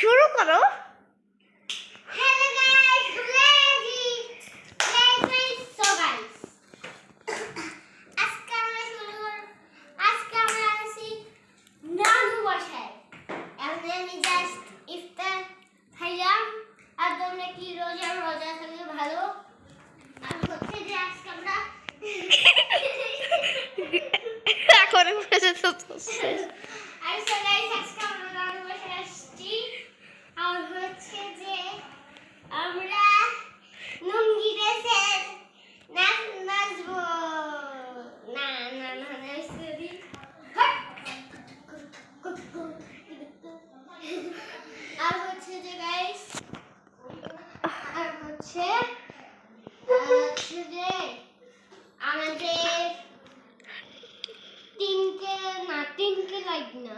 শুরু করো। Hello guys, ready? So guys, আজকে আমরা আছি নানু বাসায়। এখন আমি জাস্ট ইফতার খাইলাম। আর তোমরা কি রোজা থাকলে ভালো। আর হচ্ছে যে আজকে আমরা এখন বসে তো আর so guys, আজকে আমরা নানু বাসায় আসছি। আর হচ্ছে যে আমরা লুঙ্গি ড্রেসের নাচবো। না নাচবি। আর হচ্ছে যে গাইস আর হচ্ছে যে আমাদের তিনকে লাইক না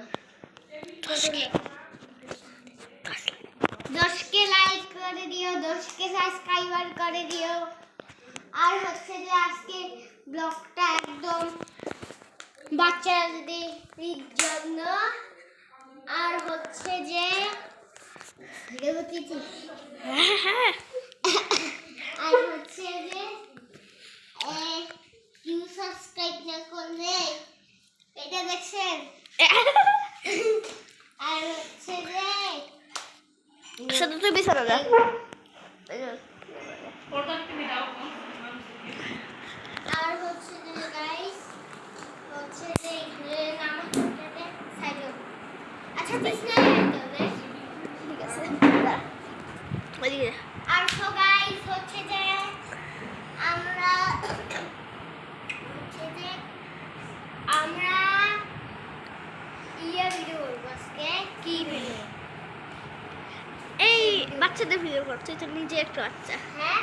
10কে লাইক করে দিও, 10কে সাবস্ক্রাইবার করে দিও। আর হচ্ছে যে আজকে ব্লগটা একদম বাচ্চাদের জন্য। আর হচ্ছে যে আর হচ্ছে যে কেউ সাবস্ক্রাইব না করলে এটা দেখছেন। আর হচ্ছে যে শুধু তুই বিছানা যা। আর হচ্ছে যে গাইস হচ্ছে যে নামাজ পড়তে সাইডে। আচ্ছা বিছনা হবে ঠিক আছে ওইদিকে। আর সো গাইস হচ্ছে যে আমরা ভিডিও করবো আজকে। কি ভিডিও? এই বাচ্চাদের ভিডিও কর, তুই তো নিজে একটু বাচ্চা। হ্যাঁ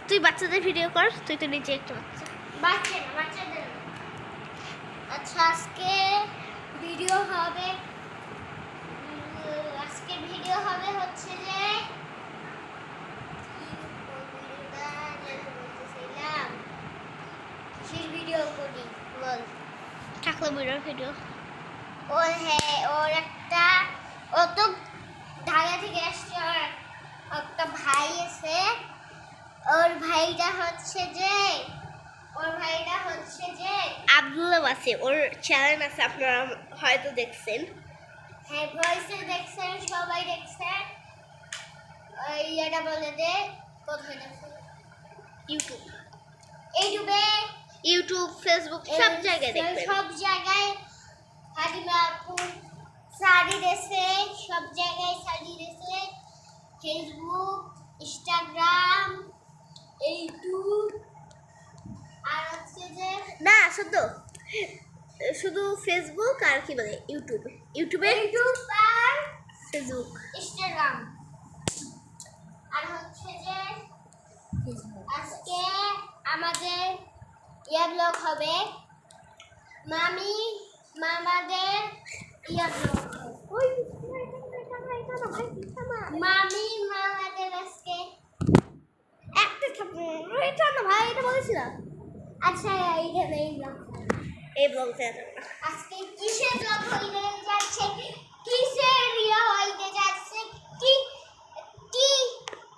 তুই বাচ্চাদের ভিডিও কর, তুই তো নিজে একটু বাচ্চা। বাচ্চাদের। আচ্ছা আজকে ভিডিও হবে হচ্ছে যে কিসের ভিডিও করি বল। টাকলা বুড়ার ভিডিও। ওর একটা ও তো ঢাকা থেকে আসছে। ওর একটা ভাই আছে। ওর ভাইটা হচ্ছে যে আব্দুল্লাহ আছে, ওর চ্যানেল আছে, আপনারা হয়তো দেখছেন। হ্যাঁ ভয়েসে দেখছেন, সবাই দেখছেন। এটা বলে দে কোথায় দেখছেন? ইউটিউব, ফেসবুক সব জায়গায় দেখবেন। সব জায়গায় হাদিমাপুর শাড়ি দেশে, সব জায়গায় শাড়ি দেশে। ফেসবুক, ইনস্টাগ্রাম, ইউটিউব আর হচ্ছে যে না শুধু ফেসবুক আর কি বলে ইউটিউব আর ফেসবুক ইনস্টাগ্রাম। আর হচ্ছে যে আজকে আমাদের ব্লগ হবে মামাদের মামাদের আজকে একটা থাকবে এটা না ভাই, এটা বলেছিলাম। আচ্ছা এইখানে এই বলতে আজকে কিসের ব্লগ হইতে যাচ্ছে, কিসের ইয়ে হইতে যাচ্ছে, কি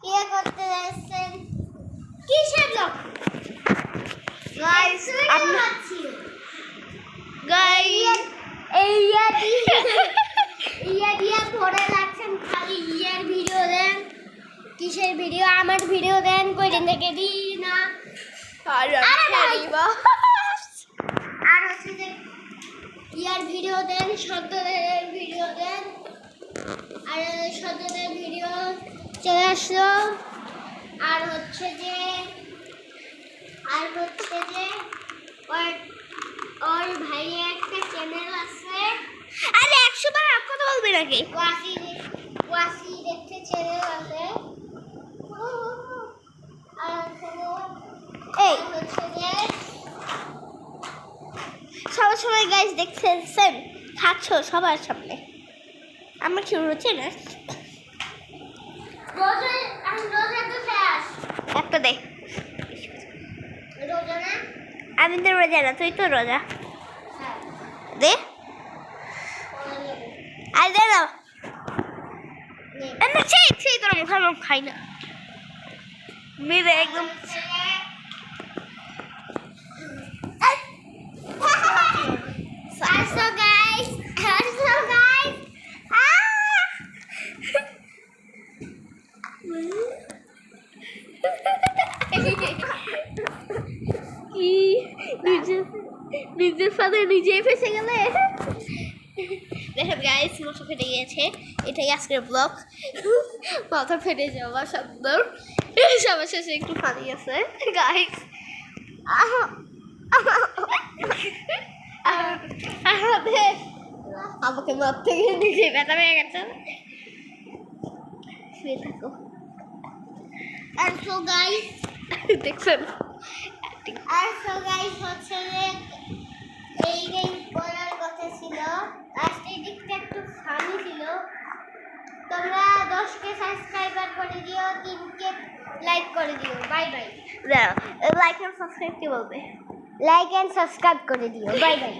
ইয়ে করতে যাচ্ছেন, কিসের ব্লগ গাইস ইয়ে ধরে রাখছেন। খালি ইয়ের ভিডিও দেন, কিসের ভিডিও? আমার ভিডিও দেন, কইদিন থেকে দিই না। আর হচ্ছে যে ইয়ার ভিডিও দেন, সদ্যদের ভিডিও দেন। আর সদ্যদের ভিডিও চলে আসলো। আর হচ্ছে যে ওর ভাইয়ের একটা চ্যানেল আছে। আরে 100 বার কথা বলবি নাকি? ওয়াসি দেখতে চ্যানেল আছে। আর এই হচ্ছে যে সবার সময় গাইস দেখছেন খাচ্ছ সবার সামনে, আমার কি রুচি না? রোজা তো শেষ। একটা দে। রোজা না? আমি তো রোজা না, তুই তো রোজা। হ্যাঁ দে। আর দে না। না সেই তোর মুখে আমি খাই না মেরে একদম So guys, কি নিজের ফাদে নিজেই ফেসে গেলে দেখেন গাইস মাথা ফেটে গিয়েছে এটাই আজকের ব্লগ মাথা ফেটে যাওয়া সুন্দর সবার শেষে একটু ফানি আছে গাইস আমাকে মারতে গিয়ে নিজে ব্যথা পেয়ে গেছে শুয়ে থাকো and so guys, দেখছেন হচ্ছে যে এই বলার কথা ছিল লাস্টের দিকটা একটু ফানি ছিল তোমরা 10কে সাবস্ক্রাইবার করে দিও 3কে লাইক করে দিও bye bye like and subscribe কি বলবে লাইক এন্ড সাবস্ক্রাইব করে দিও বাই বাই